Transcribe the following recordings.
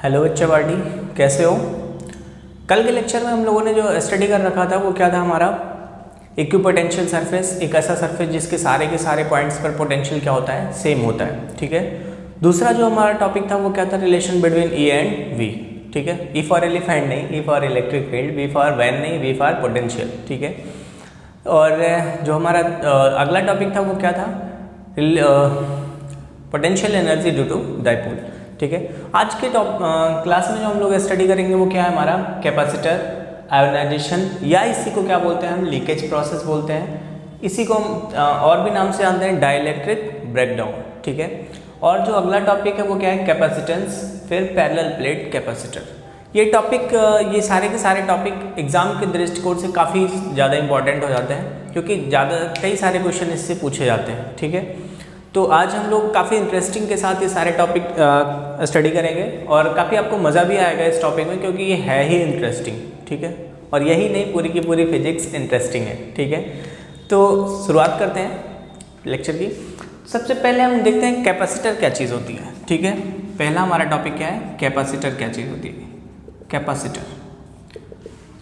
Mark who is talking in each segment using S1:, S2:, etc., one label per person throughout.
S1: Hello बच्चा party, कैसे हो। कल के लेक्चर में हम लोगों ने जो स्टडी कर रखा था वो क्या था हमारा इक्विपोटेंशियल सरफेस, एक ऐसा सरफेस जिसके सारे के सारे पॉइंट्स पर पोटेंशियल क्या होता है, सेम होता है। ठीक है। दूसरा जो हमारा टॉपिक था वो क्या था, relation between E and V. ठीक है। ई फॉर एलिफेंट नहीं, E for electric field, V for van नहीं, वी फॉर पोटेंशियल। ठीक है। और जो हमारा अगला टॉपिक था वो क्या था, potential energy due to dipole. ठीक है। आज के क्लास में जो हम लोग स्टडी करेंगे वो क्या है हमारा कैपेसिटर, आयोनाइजेशन, या इसी को क्या बोलते हैं हम, लीकेज प्रोसेस बोलते हैं। इसी को हम और भी नाम से जानते हैं डाइलेक्ट्रिक ब्रेकडाउन। ठीक है। और जो अगला टॉपिक है वो क्या है कैपेसिटेंस, फिर पैरेलल प्लेट कैपेसिटर। ये टॉपिक, ये सारे के सारे टॉपिक एग्जाम के दृष्टिकोण से काफ़ी ज़्यादा इंपॉर्टेंट हो जाते हैं, क्योंकि कई सारे क्वेश्चन इससे पूछे जाते हैं। ठीक है। तो आज हम लोग काफ़ी इंटरेस्टिंग के साथ ये सारे टॉपिक स्टडी करेंगे और काफ़ी आपको मज़ा भी आएगा इस टॉपिक में, क्योंकि ये है ही इंटरेस्टिंग। ठीक है। और यही नहीं, पूरी की पूरी फिजिक्स इंटरेस्टिंग है। ठीक है। तो शुरुआत करते हैं लेक्चर की। सबसे पहले हम देखते हैं कैपेसिटर क्या चीज़ होती है। ठीक है। पहला हमारा टॉपिक क्या है, कैपेसिटर क्या चीज़ होती है। कैपेसिटर,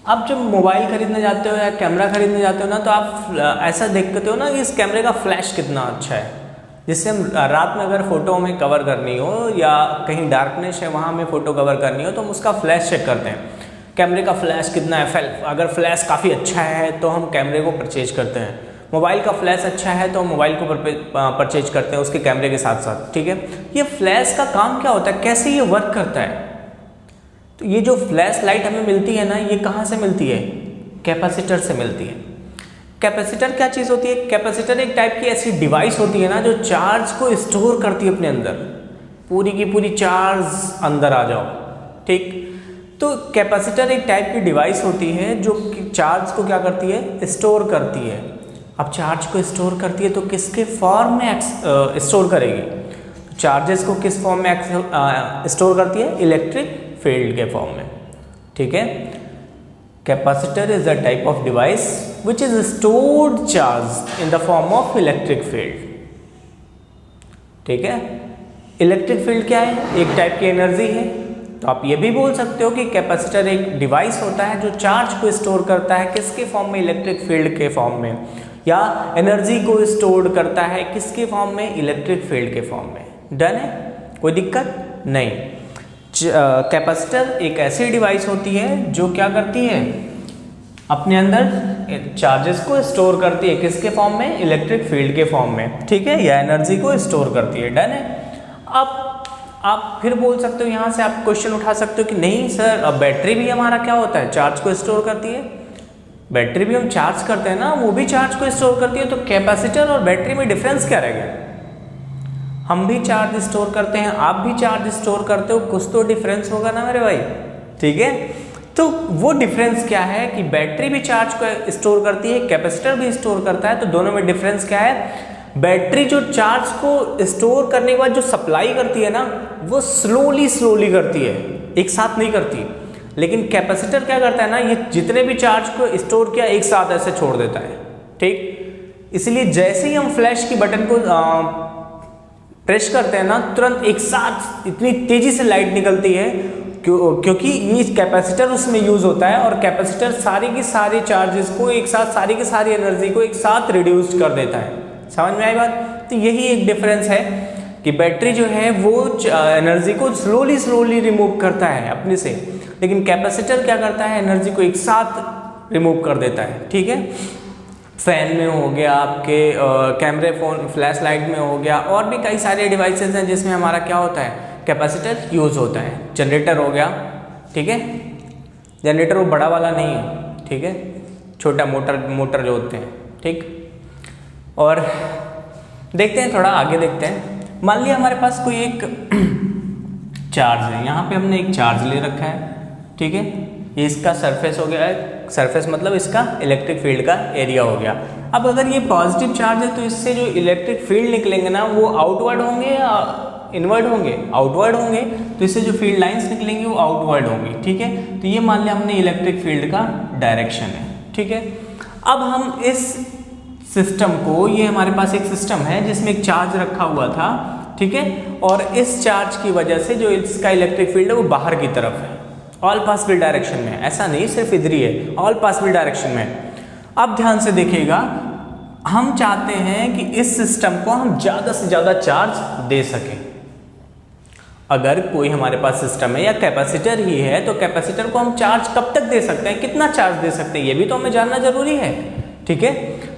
S1: आप जब मोबाइल खरीदने जाते हो या कैमरा खरीदने जाते हो ना, तो आप ऐसा देखते हो ना कि इस कैमरे का फ्लैश कितना अच्छा है, जिससे हम रात में अगर फ़ोटो हमें कवर करनी हो या कहीं डार्कनेस है वहाँ हमें फ़ोटो कवर करनी हो तो हम उसका फ्लैश चेक करते हैं, कैमरे का फ्लैश कितना है। अगर फ्लैश काफ़ी अच्छा है तो हम कैमरे को परचेज करते हैं, मोबाइल का फ्लैश अच्छा है तो हम मोबाइल को परचेज करते हैं उसके कैमरे के साथ साथ। ठीक है। ये फ्लैश का काम क्या होता है, कैसे ये वर्क करता है। तो ये जो फ्लैश लाइट हमें मिलती है ना, ये कहाँ से मिलती है, कैपेसिटर से मिलती है। कैपेसिटर क्या चीज़ होती है, कैपेसिटर एक टाइप की ऐसी डिवाइस होती है ना जो चार्ज को स्टोर करती है अपने अंदर, पूरी की पूरी चार्ज अंदर आ जाओ। ठीक। तो कैपेसिटर एक टाइप की डिवाइस होती है जो चार्ज को क्या करती है, स्टोर करती है। अब चार्ज को स्टोर करती है तो किसके फॉर्म में स्टोर करेगी, चार्जेस को किस फॉर्म में स्टोर करती है, इलेक्ट्रिक फील्ड के फॉर्म में। ठीक है। Capacitor is a type of device which is stored charge in the form of electric field। ठीक है। इलेक्ट्रिक फील्ड क्या है, एक टाइप की एनर्जी है। तो आप ये भी बोल सकते हो कि कैपेसिटर एक डिवाइस होता है जो चार्ज को स्टोर करता है किसके फॉर्म में, इलेक्ट्रिक फील्ड के फॉर्म में, या एनर्जी को स्टोर करता है किसके फॉर्म में, इलेक्ट्रिक फील्ड के फॉर्म में। डन है, कोई दिक्कत नहीं। कैपेसिटर एक ऐसी डिवाइस होती है जो क्या करती है, अपने अंदर चार्जेस को स्टोर करती है किसके फॉर्म में, इलेक्ट्रिक फील्ड के फॉर्म में। ठीक है। या एनर्जी को स्टोर करती है। डन है। अब आप फिर बोल सकते हो, यहाँ से आप क्वेश्चन उठा सकते हो कि नहीं सर, अब बैटरी भी हमारा क्या होता है, चार्ज को स्टोर करती है। बैटरी भी हम चार्ज करते हैं ना, वो भी चार्ज को स्टोर करती है। तो कैपेसिटर और बैटरी में डिफरेंस क्या रह गया, हम भी चार्ज स्टोर करते हैं, आप भी चार्ज स्टोर करते हो, कुछ तो डिफरेंस होगा ना मेरे भाई। ठीक है। तो वो डिफरेंस क्या है कि बैटरी भी चार्ज को स्टोर करती है, कैपेसिटर भी स्टोर करता है। तो दोनों में डिफरेंस क्या है, बैटरी जो चार्ज को स्टोर करने के बाद जो सप्लाई करती है ना, वो स्लोली करती है, एक साथ नहीं करती। लेकिन कैपेसिटर क्या करता है ना, ये जितने भी चार्ज को स्टोर किया एक साथ ऐसे छोड़ देता है। ठीक। इसलिए जैसे ही हम फ्लैश की बटन को प्रेस करते हैं ना, तुरंत एक साथ इतनी तेजी से लाइट निकलती है, क्योंकि ये कैपेसिटर उसमें यूज होता है। और कैपेसिटर सारी की सारी चार्जेस को एक साथ, सारी की सारी एनर्जी को एक साथ रिड्यूस कर देता है। समझ में आई बात। तो यही एक डिफरेंस है कि बैटरी जो है वो एनर्जी को स्लोली रिमूव करता है अपने से, लेकिन कैपेसिटर क्या करता है, एनर्जी को एक साथ रिमूव कर देता है। ठीक है। फैन में हो गया, आपके कैमरे, फोन, फ्लैश लाइट में हो गया, और भी कई सारे डिवाइसेस हैं जिसमें हमारा क्या होता है, कैपेसिटर यूज होता है। जनरेटर हो गया। ठीक है। जनरेटर वो बड़ा वाला नहीं है। ठीक है। छोटा मोटर जो होते हैं। ठीक। और देखते हैं, थोड़ा आगे देखते हैं। मान लिया हमारे पास कोई एक चार्ज है, यहाँ पे हमने एक चार्ज ले रखा है। ठीक है। ये इसका सरफेस हो गया है, सरफेस मतलब इसका इलेक्ट्रिक फील्ड का एरिया हो गया। अब अगर ये पॉजिटिव चार्ज है तो इससे जो इलेक्ट्रिक फील्ड निकलेंगे ना, वो आउटवर्ड होंगे या इनवर्ड होंगे, आउटवर्ड होंगे। तो इससे जो फील्ड लाइंस निकलेंगी वो आउटवर्ड होंगी। ठीक है। तो ये मान लिया हमने इलेक्ट्रिक फील्ड का डायरेक्शन है। ठीक है। अब हम इस सिस्टम को, ये हमारे पास एक सिस्टम है जिसमें एक चार्ज रखा हुआ था। ठीक है, और इस चार्ज की वजह से जो इसका इलेक्ट्रिक फील्ड है वो बाहर की तरफ है, ऑल पॉसिबल डायरेक्शन में, ऐसा नहीं सिर्फ इधर ही है, ऑल पॉसिबल डायरेक्शन में। अब ध्यान से देखिएगा, हम चाहते हैं कि इस सिस्टम को हम ज़्यादा से ज़्यादा चार्ज दे सकें। अगर कोई हमारे पास सिस्टम है या कैपेसिटर ही है तो कैपेसिटर को हम चार्ज कब तक दे सकते हैं, कितना चार्ज दे सकते हैं, ये भी तो हमें जानना जरूरी है। ठीक है,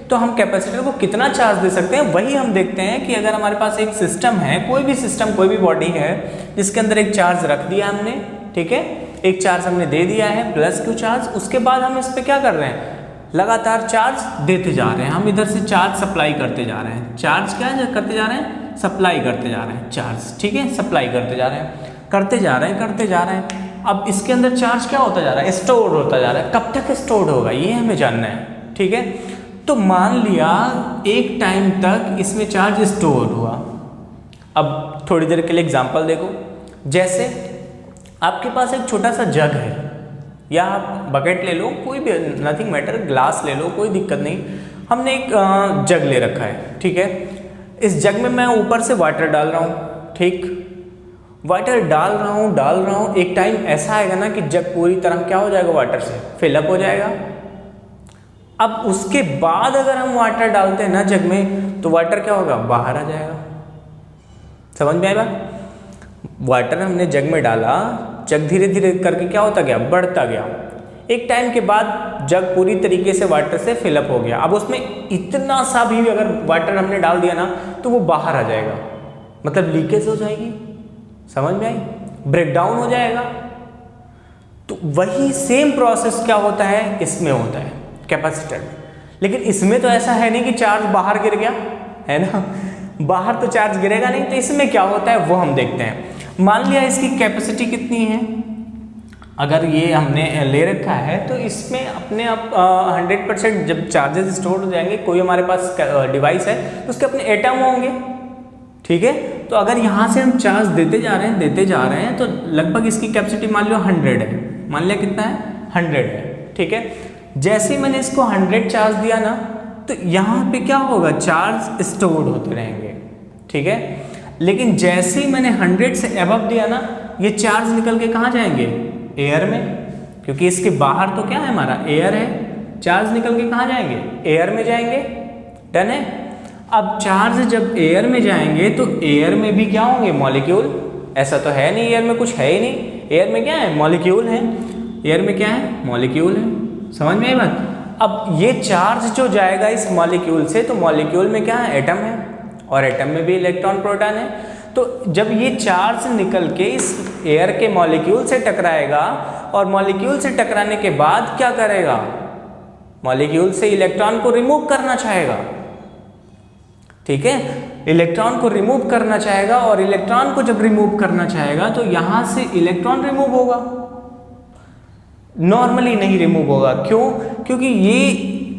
S1: तो हम कैपेसिटर को कितना चार्ज दे सकते हैं वही हम देखते हैं कि अगर हमारे पास एक सिस्टम है, कोई भी सिस्टम, कोई भी बॉडी है जिसके अंदर एक चार्ज रख दिया हमने, ठीक है, एक चार्ज हमने दे दिया है प्लस क्यू चार्ज, उसके बाद हम इस पर क्या कर रहे हैं, लगातार चार्ज देते जा रहे हैं, हम इधर से चार्ज सप्लाई करते जा रहे हैं। चार्ज क्या है करते जा रहे हैं, सप्लाई करते जा रहे हैं चार्ज, ठीक है, सप्लाई करते जा रहे हैं, करते जा रहे हैं, करते जा रहे हैं। अब इसके अंदर चार्ज क्या होता जा रहा है, स्टोर होता जा रहा है। कब तक स्टोर होगा ये हमें जानना है, ठीक है। तो मान लिया एक टाइम तक इसमें चार्ज स्टोर हुआ। अब थोड़ी देर के लिए एग्जांपल देखो, जैसे आपके पास एक छोटा सा जग है या आप बकेट ले लो, कोई भी, नथिंग मैटर, ग्लास ले लो, कोई दिक्कत नहीं। हमने एक जग ले रखा है, ठीक है, इस जग में मैं ऊपर से वाटर डाल रहा हूँ, ठीक, वाटर डाल रहा हूँ, एक टाइम ऐसा आएगा ना कि जग पूरी तरह क्या हो जाएगा, वाटर से फिलअप हो जाएगा। अब उसके बाद अगर हम वाटर डालते हैं ना जग में तो वाटर क्या होगा, बाहर आ जाएगा। समझ में आएगा, वाटर हमने जग में डाला, जग धीरे धीरे करके क्या होता गया, बढ़ता गया। एक टाइम के बाद जग पूरी तरीके से वाटर से फिलअप हो गया। अब उसमें इतना सा भी अगर वाटर हमने डाल दिया ना तो वो बाहर आ जाएगा, मतलब लीकेज हो जाएगी। समझ में आई, ब्रेक डाउन हो जाएगा। तो वही सेम प्रोसेस क्या होता है, इसमें होता है कैपेसिटर में। लेकिन इसमें तो ऐसा है नहीं कि चार्ज बाहर गिर गया, है ना, बाहर तो चार्ज गिरेगा नहीं। तो इसमें क्या होता है वो हम देखते हैं। मान लिया इसकी कैपेसिटी कितनी है, अगर ये हमने ले रखा है तो इसमें अपने आप 100% जब चार्जेस स्टोर हो जाएंगे, कोई हमारे पास डिवाइस है तो उसके अपने एटम होंगे, ठीक है। तो अगर यहाँ से हम चार्ज देते जा रहे हैं तो लगभग इसकी कैपेसिटी मान लो 100 है, मान लिया कितना है, 100 है, ठीक है। जैसे ही मैंने इसको 100 चार्ज दिया ना तो यहाँ पे क्या होगा, चार्ज स्टोर्ड होते रहेंगे, ठीक है। लेकिन जैसे ही मैंने 100 से अबव दिया ना, ये चार्ज निकल के कहाँ जाएंगे, एयर में, क्योंकि इसके बाहर तो क्या है हमारा, एयर है। चार्ज निकल के कहाँ जाएंगे, एयर में जाएंगे। डन है। अब चार्ज जब एयर में जाएंगे तो एयर में भी क्या होंगे, मॉलिक्यूल। ऐसा तो है नहीं एयर में कुछ है ही नहीं, एयर में क्या है, मॉलिक्यूल है। एयर में क्या है, मॉलिक्यूल है। समझ में आई बात। अब ये चार्ज जो जाएगा इस मॉलिक्यूल से, तो मॉलिक्यूल में क्या है, एटम है, और एटम में भी इलेक्ट्रॉन प्रोटॉन है। तो जब ये चार्ज निकल के इस एयर के मॉलिक्यूल से टकराएगा, और मॉलिक्यूल से टकराने के बाद क्या करेगा, मॉलिक्यूल से इलेक्ट्रॉन को रिमूव करना चाहेगा, ठीक है, इलेक्ट्रॉन को रिमूव करना चाहेगा। और इलेक्ट्रॉन को जब रिमूव करना चाहेगा तो यहां से इलेक्ट्रॉन रिमूव होगा, नॉर्मली नहीं रिमूव होगा। क्यों, क्योंकि ये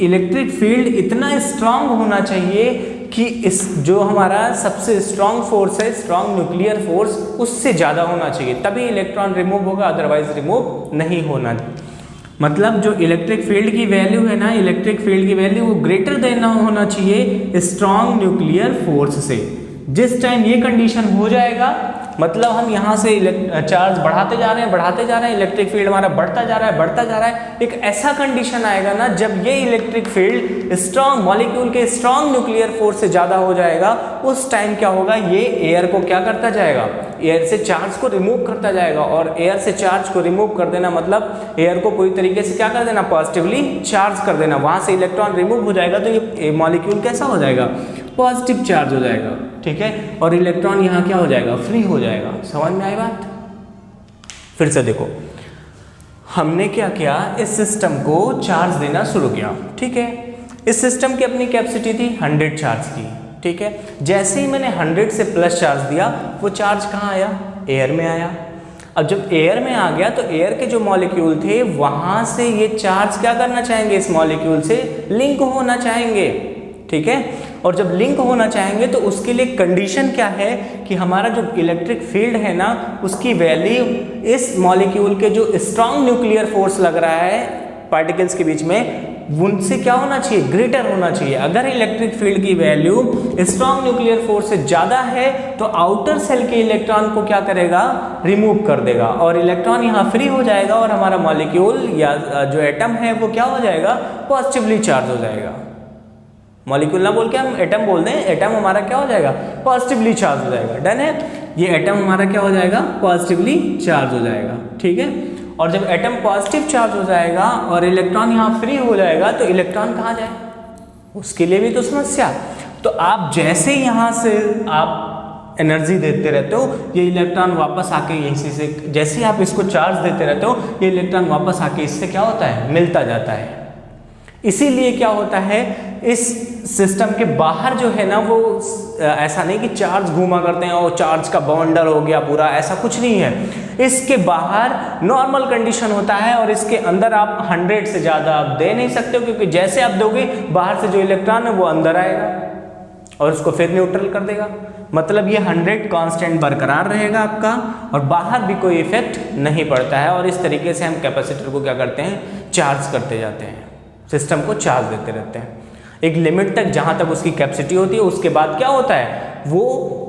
S1: इलेक्ट्रिक फील्ड इतना स्ट्रांग होना चाहिए कि इस जो हमारा सबसे स्ट्रांग फोर्स है, स्ट्रांग न्यूक्लियर फोर्स, उससे ज़्यादा होना चाहिए, तभी इलेक्ट्रॉन रिमूव होगा, अदरवाइज रिमूव नहीं होना। मतलब जो इलेक्ट्रिक फील्ड की वैल्यू है ना, इलेक्ट्रिक फील्ड की वैल्यू वो ग्रेटर देन होना चाहिए स्ट्रांग न्यूक्लियर फोर्स से। जिस टाइम ये कंडीशन हो जाएगा, मतलब हम यहाँ से चार्ज बढ़ाते जा रहे हैं, इलेक्ट्रिक फील्ड हमारा बढ़ता जा रहा है। एक ऐसा कंडीशन आएगा ना जब ये इलेक्ट्रिक फील्ड स्ट्रांग मॉलिक्यूल के स्ट्रांग न्यूक्लियर फोर्स से ज़्यादा हो जाएगा, उस टाइम क्या होगा, ये एयर को क्या करता जाएगा, एयर से चार्ज को रिमूव करता जाएगा। और एयर से चार्ज को रिमूव कर देना मतलब एयर को पूरी तरीके से क्या कर देना, पॉजिटिवली चार्ज कर देना। वहाँ से इलेक्ट्रॉन रिमूव हो जाएगा तो ये मॉलिक्यूल कैसा हो जाएगा, पॉजिटिव चार्ज हो जाएगा, ठीक है। और इलेक्ट्रॉन यहाँ क्या हो जाएगा, फ्री हो जाएगा। समझ में आई बात। फिर से देखो, हमने क्या किया, इस सिस्टम को चार्ज देना शुरू किया, ठीक है। इस सिस्टम की अपनी कैपेसिटी थी 100 चार्ज की, ठीक है। जैसे ही मैंने 100 से प्लस चार्ज दिया, वो चार्ज कहाँ आया, एयर में आया। अब जब एयर में आ गया तो एयर के जो मॉलिक्यूल थे वहाँ से ये चार्ज क्या करना चाहेंगे, इस मॉलिक्यूल से लिंक होना चाहेंगे, ठीक है। और जब लिंक होना चाहेंगे तो उसके लिए कंडीशन क्या है कि हमारा जो इलेक्ट्रिक फील्ड है ना, उसकी वैल्यू इस मॉलिक्यूल के जो स्ट्रांग न्यूक्लियर फोर्स लग रहा है पार्टिकल्स के बीच में, उनसे क्या होना चाहिए, ग्रेटर होना चाहिए। अगर इलेक्ट्रिक फील्ड की वैल्यू स्ट्रॉन्ग न्यूक्लियर फोर्स से ज़्यादा है तो आउटर सेल के इलेक्ट्रॉन को क्या करेगा, रिमूव कर देगा और इलेक्ट्रॉन यहाँ फ्री हो जाएगा और हमारा मॉलिक्यूल या जो एटम है वो क्या हो जाएगा, पॉजिटिवली चार्ज हो जाएगा। मॉलिक्यूल ना बोल के हम एटम बोल दें, एटम हमारा क्या हो जाएगा, पॉजिटिवली चार्ज हो जाएगा। डन है, ये एटम हमारा क्या हो जाएगा, पॉजिटिवली चार्ज हो जाएगा। ठीक है, और जब एटम पॉजिटिव चार्ज हो जाएगा और इलेक्ट्रॉन यहाँ फ्री हो जाएगा तो इलेक्ट्रॉन कहाँ जाए, उसके लिए भी तो समस्या। तो आप जैसे यहाँ से आप एनर्जी देते रहते हो, ये इलेक्ट्रॉन वापस आके इसी से, जैसे ही आप इसको चार्ज देते रहते हो, ये इलेक्ट्रॉन वापस आके इससे क्या होता है, मिलता जाता है। इसीलिए क्या होता है, इस सिस्टम के बाहर जो है ना वो ऐसा नहीं कि चार्ज घूमा करते हैं और चार्ज का बॉन्डल हो गया पूरा, ऐसा कुछ नहीं है। इसके बाहर नॉर्मल कंडीशन होता है और इसके अंदर आप 100 से ज़्यादा आप दे नहीं सकते हो, क्योंकि जैसे आप दोगे बाहर से जो इलेक्ट्रॉन है वो अंदर आएगा और उसको फिर न्यूट्रल कर देगा। मतलब ये 100 कांस्टेंट बरकरार रहेगा आपका और बाहर भी कोई इफेक्ट नहीं पड़ता है। और इस तरीके से हम कैपेसिटर को क्या करते हैं, चार्ज करते जाते हैं, सिस्टम को चार्ज देते रहते हैं एक लिमिट तक, जहाँ तक उसकी कैपेसिटी होती है। उसके बाद क्या होता है, वो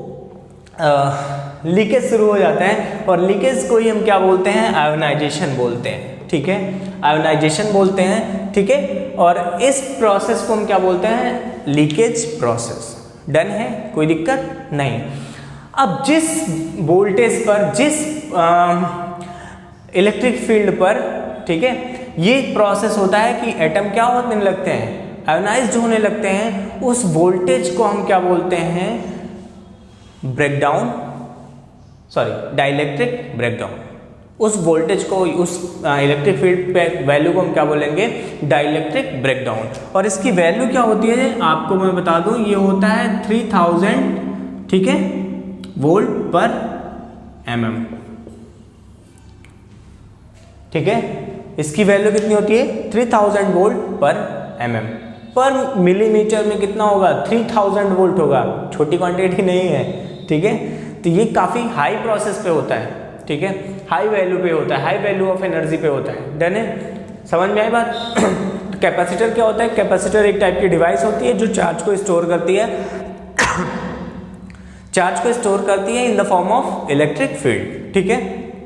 S1: लीकेज शुरू हो जाता है और लीकेज को ही हम क्या बोलते हैं, आयोनाइजेशन बोलते हैं। ठीक है, आयोनाइजेशन बोलते हैं। ठीक है, और इस प्रोसेस को हम क्या बोलते हैं, लीकेज प्रोसेस। डन है, कोई दिक्कत नहीं। अब जिस वोल्टेज पर, जिस इलेक्ट्रिक फील्ड पर, ठीक है, ये प्रोसेस होता है कि एटम क्या होने लगते हैं, आयोनाइज्ड होने लगते हैं, उस वोल्टेज को हम क्या बोलते हैं, ब्रेकडाउन, सॉरी डाइलेक्ट्रिक ब्रेकडाउन। उस वोल्टेज को, उस इलेक्ट्रिक फील्ड पे वैल्यू को हम क्या बोलेंगे, डाइलेक्ट्रिक ब्रेकडाउन। और इसकी वैल्यू क्या होती है, आपको मैं बता दूं, ये होता है 3000, ठीक है, वोल्ट पर mm। ठीक है, इसकी वैल्यू कितनी होती है, 3000 वोल्ट पर mm। पर मिलीमीटर में कितना होगा, 3000 वोल्ट होगा, छोटी क्वांटिटी नहीं है। ठीक है, तो ये काफ़ी हाई प्रोसेस पे होता है। ठीक है, हाई वैल्यू पे होता है, हाई वैल्यू ऑफ एनर्जी पे होता है। डन है, समझ में आई बात। तो कैपेसिटर क्या होता है, कैपेसिटर एक टाइप की डिवाइस होती है जो चार्ज को स्टोर करती है, चार्ज को स्टोर करती है in the form of electric field. ठीक है,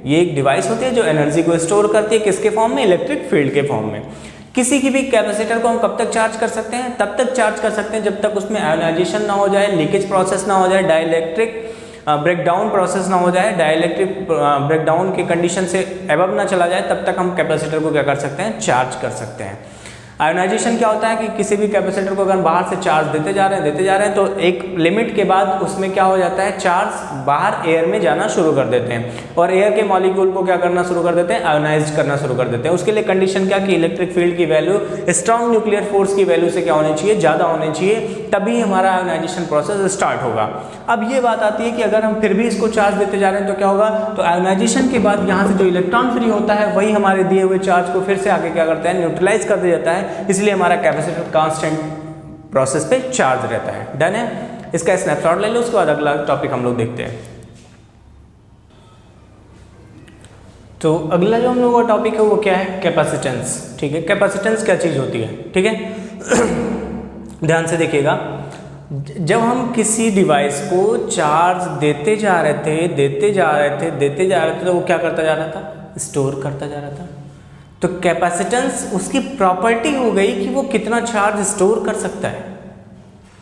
S1: ये एक डिवाइस होती है जो एनर्जी को स्टोर करती है, किसके फॉर्म में, इलेक्ट्रिक फील्ड के फॉर्म में। किसी की भी कैपेसिटर को हम कब तक चार्ज कर सकते हैं, तब तक चार्ज कर सकते हैं जब तक उसमें आयोनाइजेशन ना हो जाए, लीकेज प्रोसेस ना हो जाए, डाइलेक्ट्रिक ब्रेकडाउन प्रोसेस ना हो जाए, डाइलेक्ट्रिक ब्रेकडाउन की कंडीशन से एबव ना चला जाए, तब तक हम कैपेसिटर को क्या कर सकते हैं, चार्ज कर सकते हैं। आयोनाइजेशन क्या होता है कि किसी भी कैपेसिटर को अगर बाहर से चार्ज देते जा रहे हैं तो एक लिमिट के बाद उसमें क्या हो जाता है, चार्ज बाहर एयर में जाना शुरू कर देते हैं और एयर के मॉलिक्यूल को क्या करना शुरू कर देते हैं, आयोनाइज करना शुरू कर देते हैं। उसके लिए कंडीशन क्या कि इलेक्ट्रिक फील्ड की वैल्यू स्ट्रॉन्ग न्यूक्लियर फोर्स की वैल्यू से क्या होनी चाहिए, ज़्यादा होनी चाहिए, तभी हमारा आयोनाइजेशन प्रोसेस स्टार्ट होगा। अब ये बात आती है कि अगर हम फिर भी इसको चार्ज देते जा रहे हैं तो क्या होगा, तो आयोनाइजेशन के बाद यहाँ से जो इलेक्ट्रॉन फ्री होता है वही हमारे दिए हुए चार्ज को फिर से आगे क्या करता है, न्यूट्रलाइज कर दिया जाता है, इसलिए हमारा कैपेसिटर कांस्टेंट प्रोसेस पे चार्ज रहता है। डन है, इसका स्नैपशॉट ले लो, उसके बाद अगला टॉपिक हम लोग देखते हैं। तो अगला जो हम लोगों का टॉपिक है वो क्या है, कैपेसिटेंस। ठीक है, कैपेसिटेंस क्या चीज़ होती है, ठीक है। ध्यान से देखिएगा, जब हम किसी डिवाइस को चार्ज देते जा रहे थे तो वो क्या करता जा रहा था, स्टोर करता जा रहा था। तो कैपेसिटेंस उसकी प्रॉपर्टी हो गई कि वो कितना चार्ज स्टोर कर सकता है।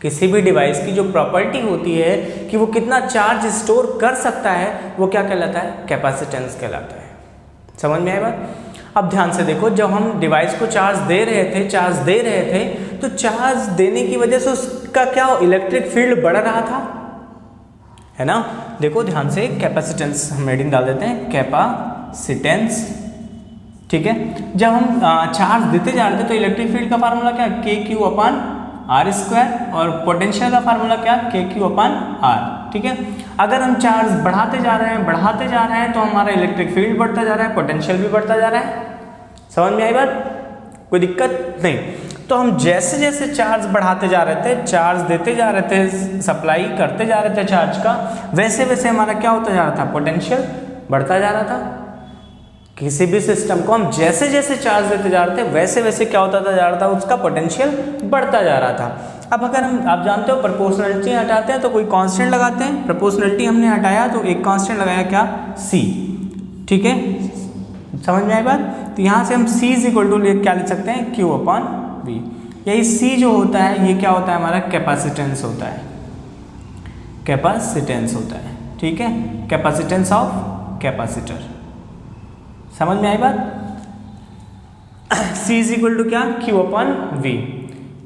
S1: किसी भी डिवाइस की जो प्रॉपर्टी होती है कि वो कितना चार्ज स्टोर कर सकता है, वो क्या कहलाता है, कैपेसिटेंस कहलाता है। समझ में आया बात। अब ध्यान से देखो, जब हम डिवाइस को चार्ज दे रहे थे तो चार्ज देने की वजह से उसका क्या इलेक्ट्रिक फील्ड बढ़ रहा था, है ना। देखो ध्यान से, कैपेसिटेंस हम हेडिंग डाल देते हैं, कैपेसिटेंस। ठीक है, जब हम चार्ज देते जा रहे थे तो इलेक्ट्रिक फील्ड का फार्मूला क्या, KQ/R², और पोटेंशियल का फार्मूला क्या, KQ/R। ठीक है, अगर हम चार्ज बढ़ाते जा रहे हैं तो हमारा इलेक्ट्रिक फील्ड बढ़ता जा रहा है, पोटेंशियल भी बढ़ता जा रहा है। समझ में आई बात, कोई दिक्कत नहीं। तो हम जैसे जैसे चार्ज बढ़ाते जा रहे थे, चार्ज देते जा रहे थे, सप्लाई करते जा रहे थे चार्ज का, वैसे वैसे हमारा क्या होता जा रहा था, पोटेंशियल बढ़ता जा रहा था। किसी भी सिस्टम को हम जैसे जैसे चार्ज देते जा रहे थे वैसे वैसे क्या होता जा रहा था, उसका पोटेंशियल बढ़ता जा रहा था। अब अगर हम, आप जानते हो प्रोपोर्शनलिटी हटाते हैं तो कोई कांस्टेंट लगाते हैं, प्रोपोर्शनलिटी हमने हटाया तो एक कांस्टेंट लगाया क्या, c, ठीक है, समझ में आई बात। तो यहाँ से हम c इज इक्वल टू क्या लिख सकते हैं, q अपॉन v। यही c जो होता है ये क्या होता है हमारा, कैपेसिटेंस होता है, कैपेसिटेंस होता है, ठीक है, कैपेसिटेंस ऑफ कैपेसिटर। समझ में आई बात। c इज इक्वल टू क्या, q अपॉन v।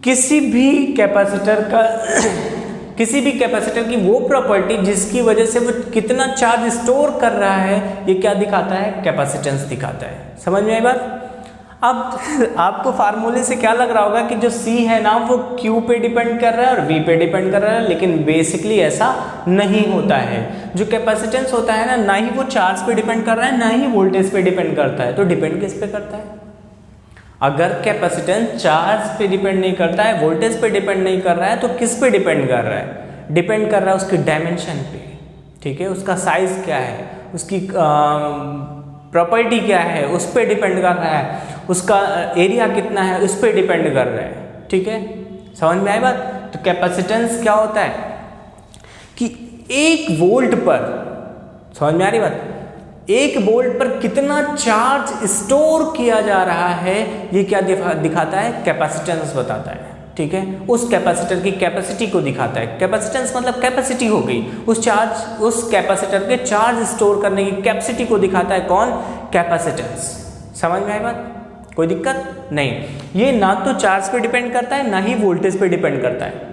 S1: किसी भी कैपेसिटर की वो प्रॉपर्टी जिसकी वजह से वो कितना चार्ज स्टोर कर रहा है, ये क्या दिखाता है, कैपेसिटेंस दिखाता है। समझ में आई बात। अब आपको फार्मूले से क्या लग रहा होगा कि जो C है ना वो Q पे डिपेंड कर रहा है और V पे डिपेंड कर रहा है, लेकिन बेसिकली ऐसा नहीं होता है। जो कैपेसिटेंस होता है ना ही वो चार्ज पे डिपेंड कर रहा है, ना ही वोल्टेज पे डिपेंड करता है। तो डिपेंड किस पे करता है, अगर कैपेसिटेंस चार्ज पे डिपेंड नहीं करता है, वोल्टेज पे डिपेंड नहीं कर रहा है, तो किस पे डिपेंड कर रहा है, डिपेंड कर रहा है उसकी डायमेंशन पे, ठीक है, उसका साइज क्या है, उसकी प्रॉपर्टी क्या है, उस पर डिपेंड कर रहा है, उसका एरिया कितना है उस पर डिपेंड कर रहा है, ठीक है, समझ में आई बात। तो कैपेसिटेंस क्या होता है कि 1 वोल्ट पर, समझ में आ रही बात, 1 वोल्ट पर कितना चार्ज स्टोर किया जा रहा है, ये क्या दिखाता है, कैपेसिटेंस बताता है, ठीक है, उस कैपेसिटर की कैपेसिटी को दिखाता है। कैपेसिटेंस मतलब कैपेसिटी हो गई, उस कैपेसिटर के चार्ज स्टोर करने की कैपेसिटी को दिखाता है कौन, कैपेसिटेंस। समझ में आई बात, कोई दिक्कत नहीं। ये ना तो चार्ज पे डिपेंड करता है ना ही वोल्टेज पे डिपेंड करता है,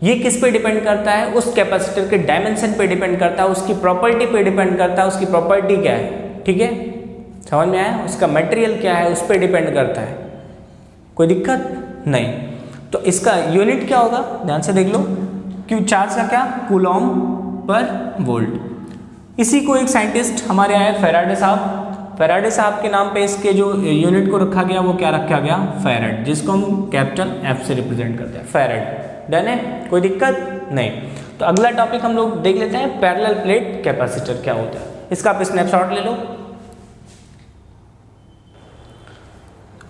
S1: ये किस पे डिपेंड करता है, उस कैपेसिटर के डायमेंशन पे डिपेंड करता है, उसकी प्रॉपर्टी पे डिपेंड करता है, उसकी प्रॉपर्टी क्या है, ठीक है, समझ में आया, उसका मटेरियल क्या है उस पर डिपेंड करता है, कोई दिक्कत नहीं। तो इसका यूनिट क्या होगा, ध्यान से देख लो, क्यू चार्ज का क्या, कूलॉम पर वोल्ट। इसी को एक साइंटिस्ट हमारे आए फैराडे साहब, फैराडे साहब के नाम पे इसके जो यूनिट को रखा गया वो क्या रखा गया, फैराड, जिसको हम कैपिटल F से रिप्रेजेंट करते हैं, फैराड। डन है, कोई दिक्कत नहीं। तो अगला टॉपिक हम लोग देख लेते हैं, पैरेलल प्लेट कैपेसिटर क्या होता है। इसका आप स्नैपशॉट ले लो।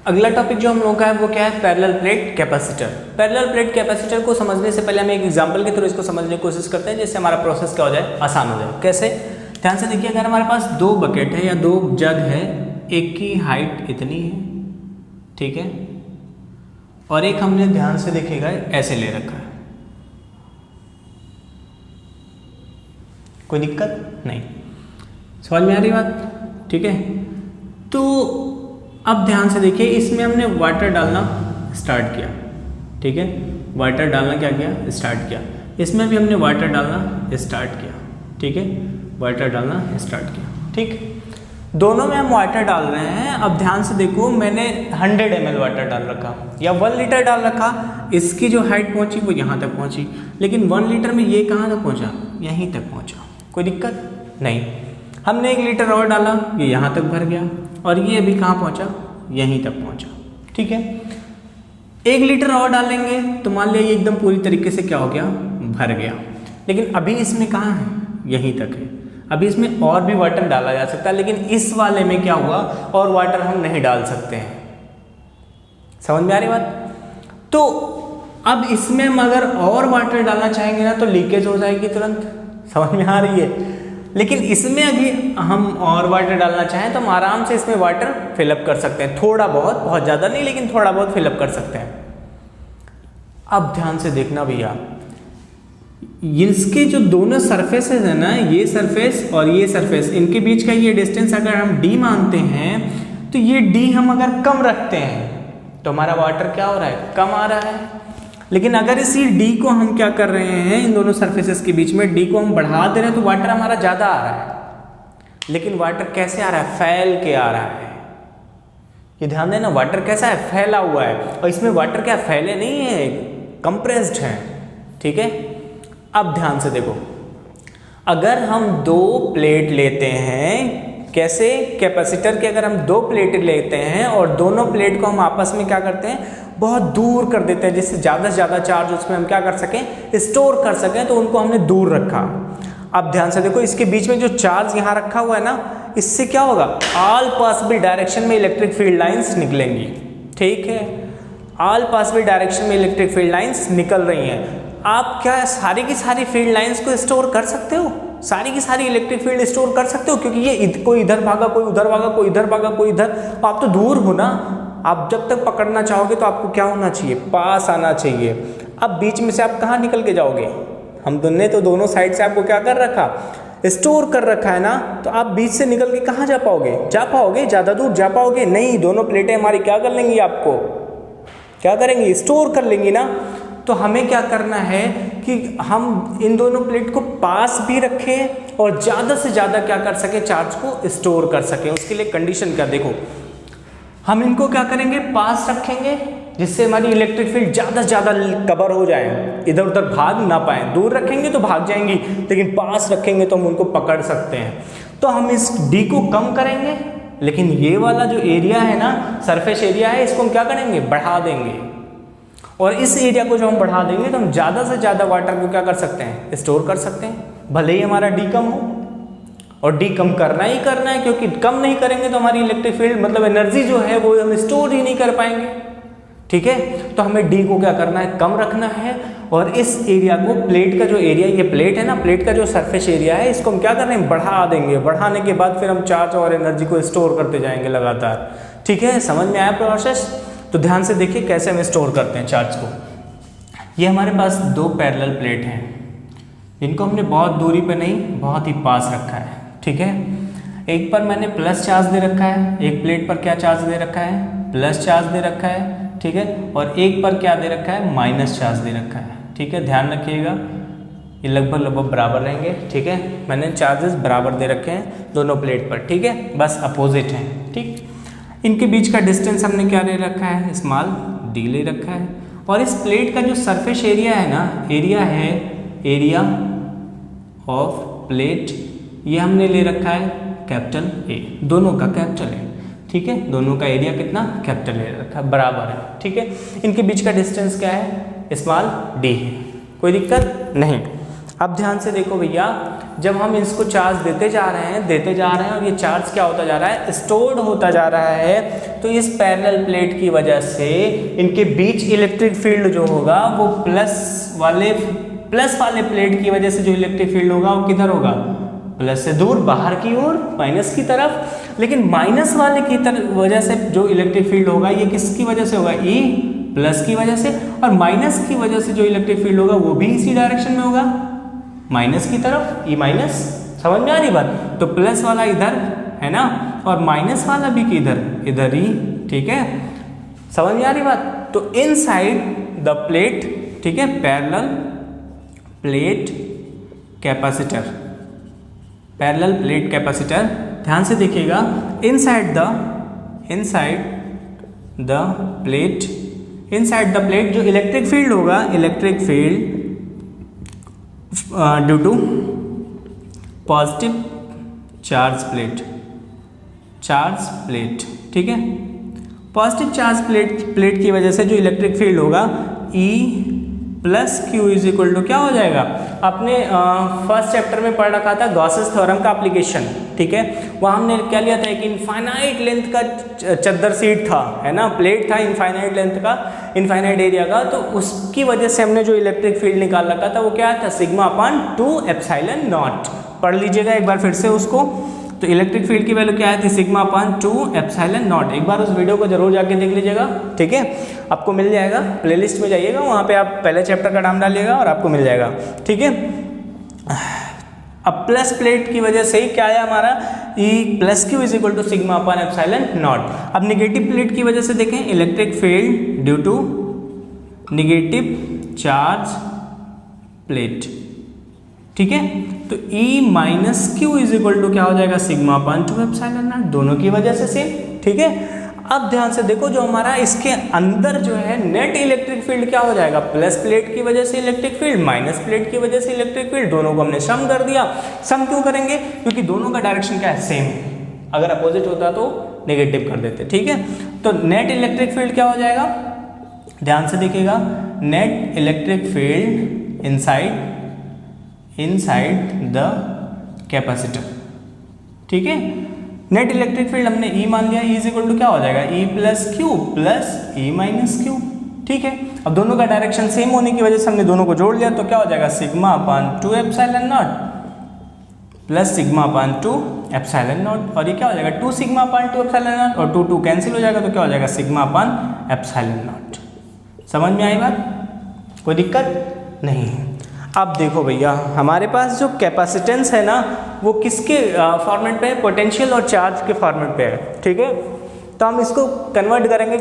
S1: अगला टॉपिक जो हम लोगों का है वो क्या है, parallel plate capacitor. Parallel plate capacitor को समझने से पहले हम एक एग्जांपल के थ्रू इसको समझने की कोशिश करते हैं, जिससे हमारा प्रोसेस क्या हो जाए, आसान हो जाए। कैसे, ध्यान से देखिए, अगर हमारे पास 2 बकेट है या 2 जग है, एक की हाइट इतनी है, ठीक है, और एक हमने ध्यान से देखिएगा ऐसे ले रखा है, कोई दिक्कत नहीं, समझ में आ रही बात, ठीक है। तो अब ध्यान से देखिए, इसमें हमने वाटर डालना स्टार्ट किया, ठीक है, वाटर डालना क्या किया, स्टार्ट किया। इसमें भी हमने वाटर डालना स्टार्ट किया, ठीक है, वाटर डालना स्टार्ट किया, ठीक, दोनों में हम वाटर डाल रहे हैं। अब ध्यान से देखो, मैंने 100 ml वाटर डाल रखा या 1 लीटर डाल रखा, इसकी जो हाइट पहुंची वो यहाँ तक पहुंची, लेकिन 1 लीटर में ये कहाँ तक पहुंचा, यहीं तक पहुंचा, कोई दिक्कत नहीं। हमने 1 लीटर और डाला, ये यहाँ तक भर गया, और ये अभी कहाँ पहुंचा, यहीं तक पहुंचा, ठीक है। 1 लीटर और डालेंगे तो मान लिया ये एकदम पूरी तरीके से क्या हो गया, भर गया, लेकिन अभी इसमें कहाँ है, यहीं तक है। अभी इसमें और भी वाटर डाला जा सकता है, लेकिन इस वाले में क्या हुआ, और वाटर हम नहीं डाल सकते हैं, समझ में आ रही बात। तो अब इसमें हम अगर और वाटर डालना चाहेंगे ना तो लीकेज हो जाएगी तुरंत, समझ में आ रही है। लेकिन इसमें अभी हम और वाटर डालना चाहें तो हम आराम से इसमें वाटर फिलअप कर सकते हैं, थोड़ा बहुत, बहुत ज़्यादा नहीं, लेकिन थोड़ा बहुत फिलअप कर सकते हैं। अब ध्यान से देखना भैया, इसके जो दोनों सरफेसेस है ना, ये सरफेस और ये सरफेस, इनके बीच का ये डिस्टेंस अगर हम d मानते हैं, तो ये d हम अगर कम रखते हैं तो हमारा वाटर क्या हो रहा है, कम आ रहा है। लेकिन अगर इसी d को हम क्या कर रहे हैं, इन दोनों सरफेसेस के बीच में d को हम बढ़ा दे रहे हैं तो वाटर हमारा ज़्यादा आ रहा है। लेकिन वाटर कैसे आ रहा है, फैल के आ रहा है। ये ध्यान देना, वाटर कैसा है, फैला हुआ है, और इसमें वाटर क्या फैले नहीं है, कंप्रेस्ड है, ठीक है। अब ध्यान से देखो, अगर हम 2 प्लेट लेते हैं, कैसे, कैपेसिटर के अगर हम 2 प्लेट लेते हैं और दोनों प्लेट को हम आपस में क्या करते हैं, बहुत दूर कर देते हैं, जिससे ज़्यादा से ज़्यादा चार्ज उसमें हम क्या कर सकें, स्टोर कर सकें, तो उनको हमने दूर रखा। अब ध्यान से देखो, इसके बीच में जो चार्ज यहाँ रखा हुआ है ना, इससे क्या होगा, ऑल पॉसिबल डायरेक्शन में इलेक्ट्रिक फील्ड लाइंस निकलेंगी। ठीक है, ऑल पॉसिबल डायरेक्शन में इलेक्ट्रिक फील्ड लाइंस निकल रही हैं। आप क्या सारी की सारी फील्ड लाइंस को स्टोर कर सकते हो, सारी की सारी इलेक्ट्रिक फील्ड स्टोर कर सकते हो? क्योंकि ये कोई इधर भागा, कोई उधर भागा, कोई इधर भागा, कोई इधर, आप तो दूर हो ना। आप जब तक पकड़ना चाहोगे तो आपको क्या होना चाहिए, पास आना चाहिए। अब बीच में से आप कहाँ निकल के जाओगे? हम दोनों तो दोनों साइड से आपको क्या कर रखा, स्टोर कर रखा है ना। तो आप बीच से निकल के कहाँ जा पाओगे? ज़्यादा दूर जा पाओगे नहीं। दोनों प्लेटें हमारी क्या कर लेंगी, आपको क्या करेंगी, स्टोर कर लेंगी ना। तो हमें क्या करना है कि हम इन दोनों प्लेट को पास भी रखें और ज़्यादा से ज़्यादा क्या कर सके, चार्ज को स्टोर कर सकें। उसके लिए कंडीशन क्या, देखो हम इनको क्या करेंगे, पास रखेंगे, जिससे हमारी इलेक्ट्रिक फील्ड ज़्यादा से ज़्यादा कवर हो जाए, इधर उधर भाग ना पाए। दूर रखेंगे तो भाग जाएंगी, लेकिन पास रखेंगे तो हम उनको पकड़ सकते हैं। तो हम इस डी को कम करेंगे, लेकिन ये वाला जो एरिया है ना, सरफेस एरिया है, इसको हम क्या करेंगे, बढ़ा देंगे। और इस एरिया को जो हम बढ़ा देंगे तो हम ज़्यादा से ज़्यादा वाटर को क्या कर सकते हैं, स्टोर कर सकते हैं, भले ही हमारा डी कम हो। और डी कम करना ही करना है, क्योंकि कम नहीं करेंगे तो हमारी इलेक्ट्रिक फील्ड मतलब एनर्जी जो है वो हम स्टोर ही नहीं कर पाएंगे। ठीक है, तो हमें डी को क्या करना है, कम रखना है। और इस एरिया को, प्लेट का जो एरिया, ये प्लेट है ना, प्लेट का जो सरफेस एरिया है, इसको हम क्या कर रहे हैं, बढ़ा देंगे। बढ़ाने के बाद फिर हम चार्ज और एनर्जी को स्टोर करते जाएंगे लगातार। ठीक है, समझ में आया प्रोसेस? तो ध्यान से देखिए कैसे हम स्टोर करते हैं चार्ज को। ये हमारे पास दो पैरेलल प्लेट हैं, इनको हमने बहुत दूरी पे नहीं, बहुत ही पास रखा है। ठीक है, एक पर मैंने प्लस चार्ज दे रखा है, एक प्लेट पर क्या चार्ज दे रखा है, प्लस चार्ज दे रखा है। ठीक है, और एक पर क्या दे रखा है, माइनस चार्ज दे रखा है। ठीक है, ध्यान रखिएगा, ये लगभग बराबर रहेंगे। ठीक है, मैंने चार्जेस बराबर दे रखे हैं दोनों प्लेट पर। ठीक है, बस अपोजिट हैं। ठीक, इनके बीच का डिस्टेंस हमने क्या ले रखा है, स्मॉल डी ले रखा है। और इस प्लेट का जो सरफेस एरिया है ना, एरिया है एरिया ऑफ प्लेट, ये हमने ले रखा है कैपिटल ए, दोनों का कैपिटल ए। ठीक है, दोनों का एरिया कितना, कैपिटल ए रखा, बराबर है। ठीक है, इनके बीच का डिस्टेंस क्या है, स्मॉल डी है, कोई दिक्कत नहीं। अब ध्यान से देखो भैया, जब हम इसको चार्ज देते जा रहे हैं और ये चार्ज क्या होता जा रहा है, स्टोर्ड होता जा रहा है, तो इस पैरेलल प्लेट की वजह से इनके बीच इलेक्ट्रिक फील्ड जो होगा वो प्लस वाले प्लेट की वजह से जो इलेक्ट्रिक फील्ड होगा वो किधर होगा, प्लस से दूर बाहर की ओर, माइनस की तरफ। लेकिन माइनस वाले की वजह से जो इलेक्ट्रिक फील्ड होगा ये किसकी वजह से होगा, ई प्लस की वजह से। और माइनस की वजह से जो इलेक्ट्रिक फील्ड होगा वो भी इसी डायरेक्शन में होगा, माइनस की तरफ, ई माइनस। समझ में आ रही बात? तो प्लस वाला इधर है ना, और माइनस वाला भी किधर, इधर ही। ठीक है, समझ में आ रही बात? तो इनसाइड द प्लेट, ठीक है, parallel plate capacitor, parallel plate capacitor, ध्यान से देखिएगा, इनसाइड द प्लेट जो इलेक्ट्रिक फील्ड होगा, electric field due to positive charge plate, ठीक है, पॉजिटिव चार्ज प्लेट की वजह से जो इलेक्ट्रिक फील्ड होगा E plus Q is equal to क्या हो जाएगा, आपने फर्स्ट चैप्टर में पढ़ रखा था गॉसेस थ्योरम का एप्लीकेशन। ठीक है, वहाँ हमने क्या लिया था, एक इनफाइनाइट लेंथ का चद्दर सीट था, है ना, प्लेट था इनफाइनाइट लेंथ का, इनफाइनाइट एरिया का, तो उसकी वजह से हमने जो इलेक्ट्रिक फील्ड निकाल रखा था वो क्या था, सिग्मा अपॉन 2 एप्सिलॉन नॉट। पढ़ लीजिएगा एक बार फिर से उसको। तो इलेक्ट्रिक फील्ड की वैल्यू क्या आई थी, सिग्मा अपॉन 2 एप्सिलॉन नॉट। एक बार उस वीडियो को जरूर जाके देख लीजिएगा। ठीक है, आपको मिल जाएगा, प्लेलिस्ट में जाइएगा, वहाँ पे आप पहले चैप्टर का नाम डालिएगा और आपको मिल जाएगा। ठीक है, अब प्लस प्लेट की वजह से ही क्या है हमारा, E plus Q is equal to sigma upon epsilon naught. अब नेगेटिव प्लेट की वजह से देखें, electric field due to negative charge plate. ठीक है, तो E minus Q is equal to क्या हो जाएगा, सिग्मा अपॉन 2 एप्सिलॉन नॉट, दोनों की वजह से सेम। ठीक है, अब ध्यान से देखो, जो हमारा इसके अंदर जो है नेट इलेक्ट्रिक फील्ड क्या हो जाएगा, प्लस प्लेट की वजह से इलेक्ट्रिक फील्ड, माइनस प्लेट की वजह से इलेक्ट्रिक फील्ड, दोनों को हमने सम कर दिया। सम क्यों करेंगे, क्योंकि दोनों का डायरेक्शन क्या है, सेम। अगर अपोजिट होता तो नेगेटिव कर देते। ठीक है, तो नेट इलेक्ट्रिक फील्ड क्या हो जाएगा, ध्यान से देखिएगा, net electric field inside the capacitor. ठीक है, नेट इलेक्ट्रिक फील्ड हमने E मान लिया, E इज इक्वल टू क्या हो जाएगा, E plus Q plus E minus Q. ठीक है, अब दोनों का डायरेक्शन सेम होने की वजह से हमने दोनों को जोड़ लिया, तो क्या हो जाएगा sigma upon 2 epsilon not plus sigma upon 2 epsilon not, और ये क्या हो जाएगा 2 सिग्मा अपान 2 एप्सिलॉन नॉट, और 2 कैंसिल हो जाएगा, तो क्या हो जाएगा सिग्मा अपान एप्सिलॉन नॉट। समझ में आई बात, कोई दिक्कत नहीं है। अब देखो भैया, हमारे पास जो कैपेसिटेंस है ना वो किसके फॉर्मेट पे है, पोटेंशियल और चार्ज के फॉर्मेट पे है। ठीक है, तो हम इसको कन्वर्ट करेंगे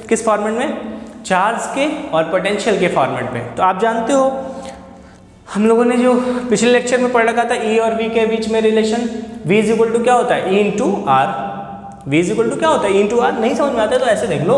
S1: किस फॉर्मेट में, चार्ज के और पोटेंशियल के फॉर्मेट पे। तो आप जानते हो हम लोगों ने जो पिछले लेक्चर में पढ़ रखा था E और V के बीच में relation, V is equal to क्या होता है, E into R. V is equal to क्या होता है, E इंटू आर। नहीं समझ में आता है तो ऐसे देख लो,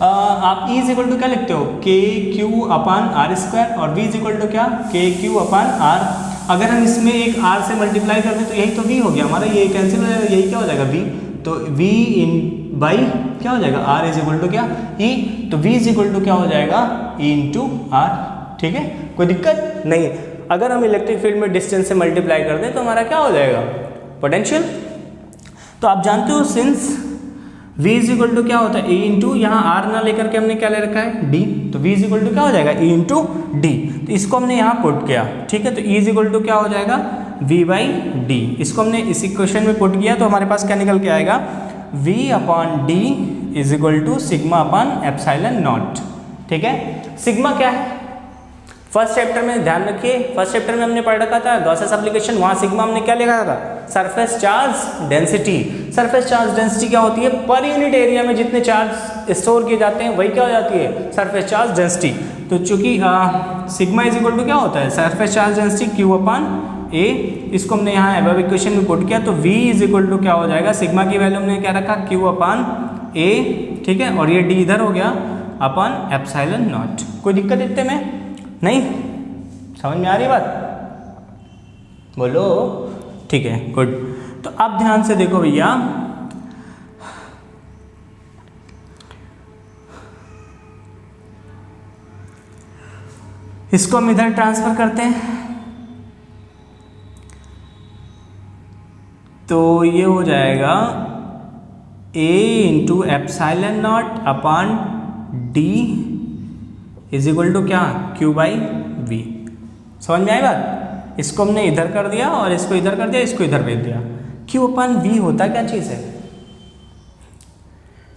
S1: आप E इज इक्वल टू क्या लिखते हो, के क्यू अपान आर स्क्वायर, और V इज इक्वल टू क्या, के क्यू अपान आर। अगर हम इसमें एक R से मल्टीप्लाई कर दें तो यही तो V हो गया हमारा, ये कैंसिल हो जाएगा, यही क्या हो जाएगा V, तो V इन बाई क्या हो जाएगा, R इज इक्वल टू क्या, E, तो V इज इक्वल टू क्या हो जाएगा, E इंटू आर। ठीक है, कोई दिक्कत नहीं। अगर हम इलेक्ट्रिक फील्ड में डिस्टेंस से मल्टीप्लाई कर दें तो हमारा क्या हो जाएगा, पोटेंशियल। तो आप जानते हो since V is equal to क्या होता है, E इंटू, यहाँ R ना लेकर के हमने क्या ले रखा है, D, तो V इज इक्वल टू क्या हो जाएगा, E इंटू D, तो इसको हमने यहाँ पुट किया। ठीक है, तो E इज इक्वल टू क्या हो जाएगा, V बाई D, इसको हमने इस इक्वेशन में पुट किया तो हमारे पास क्या निकल के आएगा, V upon D is equal to sigma upon epsilon naught. ठीक है, सिग्मा क्या है, फर्स्ट चैप्टर में ध्यान रखिए, फर्स्ट चैप्टर में हमने पढ़ रखा था गॉसेस एप्लीकेशन, वहाँ सिग्मा हमने क्या लिखा था, surface charge density. Surface charge density क्या होती है, पर यूनिट एरिया में जितने चार्ज स्टोर किए जाते हैं वही क्या हो जाती है, सरफेस चार्ज डेंसिटी। तो चूंकि सिग्मा इज इक्वल टू क्या होता है, सरफेस चार्ज डेंसिटी क्यू अपान ए, इसको हमने यहाँ अबव इक्वेशन में पुट किया, तो V इज इक्वल टू क्या हो जाएगा, सिग्मा की वैल्यू हमने क्या रखा, क्यू अपान ए। ठीक है, और ये D इधर हो गया अपान एप्सिलॉन नॉट। कोई दिक्कत इतने में नहीं, समझ में आ रही बात, बोलो। ठीक है, गुड। तो अब ध्यान से देखो भैया, इसको हम इधर ट्रांसफर करते हैं तो ये हो जाएगा A into epsilon naught upon D is equal to क्या, Q बाई V। समझ में आई बात, इसको हमने इधर कर दिया और इसको इधर कर दिया, इसको इधर भेज दिया। Q अपान V होता क्या चीज़ है,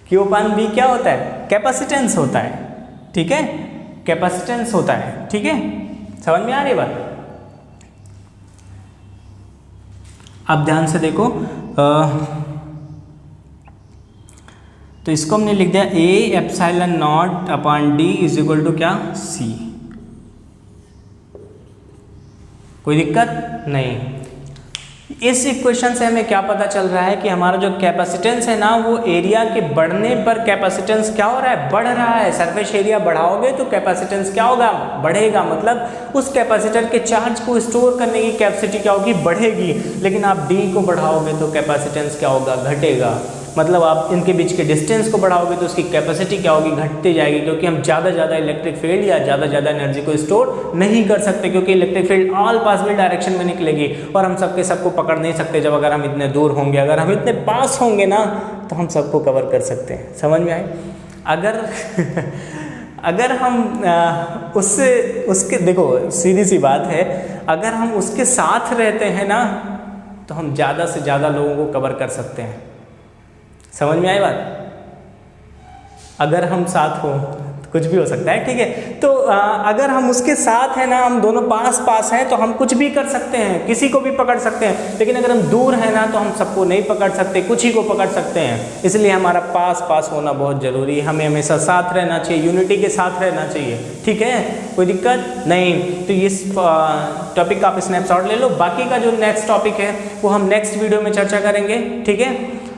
S1: Q अपान V क्या होता है, कैपेसिटेंस होता है। ठीक है, कैपेसिटेंस होता है। ठीक है, समझ में आ रही बात। अब ध्यान से देखो, तो इसको हमने लिख दिया A epsilon naught upon D is equal to क्या, C। कोई दिक्कत नहीं। इस इक्वेशन से हमें क्या पता चल रहा है कि हमारा जो कैपेसिटेंस है ना वो एरिया के बढ़ने पर कैपेसिटेंस क्या हो रहा है, बढ़ रहा है। सरफेस एरिया बढ़ाओगे तो कैपेसिटेंस क्या होगा, बढ़ेगा। मतलब उस कैपेसिटर के चार्ज को स्टोर करने की कैपेसिटी क्या होगी, बढ़ेगी। लेकिन आप D को बढ़ाओगे तो कैपेसिटेंस क्या होगा, घटेगा। मतलब आप इनके बीच के डिस्टेंस को बढ़ाओगे तो उसकी कैपेसिटी क्या होगी, घटती जाएगी। क्योंकि हम ज़्यादा इलेक्ट्रिक फील्ड या ज़्यादा एनर्जी को स्टोर नहीं कर सकते, क्योंकि electric field all possible direction में निकलेगी और हम सबको पकड़ नहीं सकते। जब अगर हम इतने दूर होंगे, अगर हम इतने पास होंगे ना तो हम सबको कवर कर सकते हैं। समझ में आए। अगर हम उसके देखो सीधी सी बात है, अगर हम उसके साथ रहते हैं ना तो हम ज़्यादा से ज़्यादा लोगों को कवर कर सकते हैं। समझ में आई बात। अगर हम साथ हो तो कुछ भी हो सकता है। ठीक है, तो अगर हम उसके साथ हैं ना, हम दोनों पास हैं तो हम कुछ भी कर सकते हैं, किसी को भी पकड़ सकते हैं। लेकिन अगर हम दूर हैं ना तो हम सबको नहीं पकड़ सकते, कुछ ही को पकड़ सकते हैं। इसलिए हमारा पास होना बहुत ज़रूरी है। हमें हमेशा साथ रहना चाहिए, यूनिटी के साथ रहना चाहिए। ठीक है, कोई दिक्कत नहीं। तो इस टॉपिक का आप स्नैपशॉट ले लो। बाकी का जो नेक्स्ट टॉपिक है वो हम नेक्स्ट वीडियो में चर्चा करेंगे। ठीक है,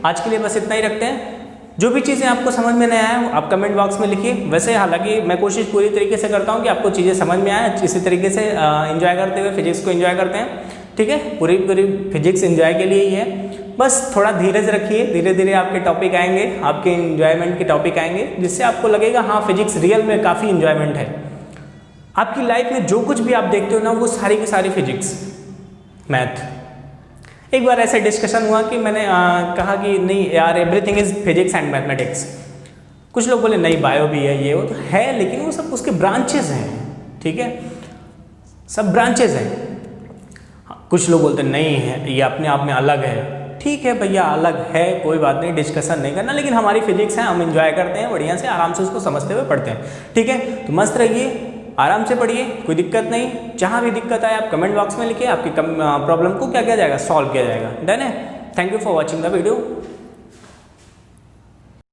S1: आज के लिए बस इतना ही रखते हैं। जो भी चीज़ें आपको समझ में नहीं आया आप कमेंट बॉक्स में लिखिए। वैसे हालांकि मैं कोशिश पूरी तरीके से करता हूँ कि आपको चीज़ें समझ में आए, इसी तरीके से एंजॉय करते हुए फिजिक्स को एंजॉय करते हैं। ठीक है, पूरी फिजिक्स एंजॉय के लिए ही है। बस थोड़ा धीरज रखिए, धीरे धीरे आपके टॉपिक आएंगे, आपके एंजॉयमेंट के टॉपिक आएंगे, जिससे आपको लगेगा हाँ फिजिक्स रियल में काफ़ी एंजॉयमेंट है। आपकी लाइफ में जो कुछ भी आप देखते हो ना वो सारी की सारी फिजिक्स, मैथ, एक बार ऐसे डिस्कशन हुआ कि मैंने कहा कि नहीं यार everything is physics and mathematics. कुछ लोग बोले नहीं बायो भी है, ये वो तो है, लेकिन वो सब उसके ब्रांचेज हैं, ठीक है, सब ब्रांचेज हैं। कुछ लोग बोलते नहीं है ये अपने आप में अलग है। ठीक है भैया अलग है, कोई बात नहीं, डिस्कशन नहीं करना, लेकिन हमारी फिजिक्स है, हम एंजॉय करते हैं, बढ़िया से आराम से उसको समझते हुए पढ़ते हैं, ठीक है। तो मस्त रहिए, आराम से पढ़िए, कोई दिक्कत नहीं। जहाँ भी दिक्कत आए आप कमेंट बॉक्स में लिखिए, आपकी प्रॉब्लम को क्या किया जाएगा, सॉल्व किया जाएगा। डन है। Thank you for watching the video.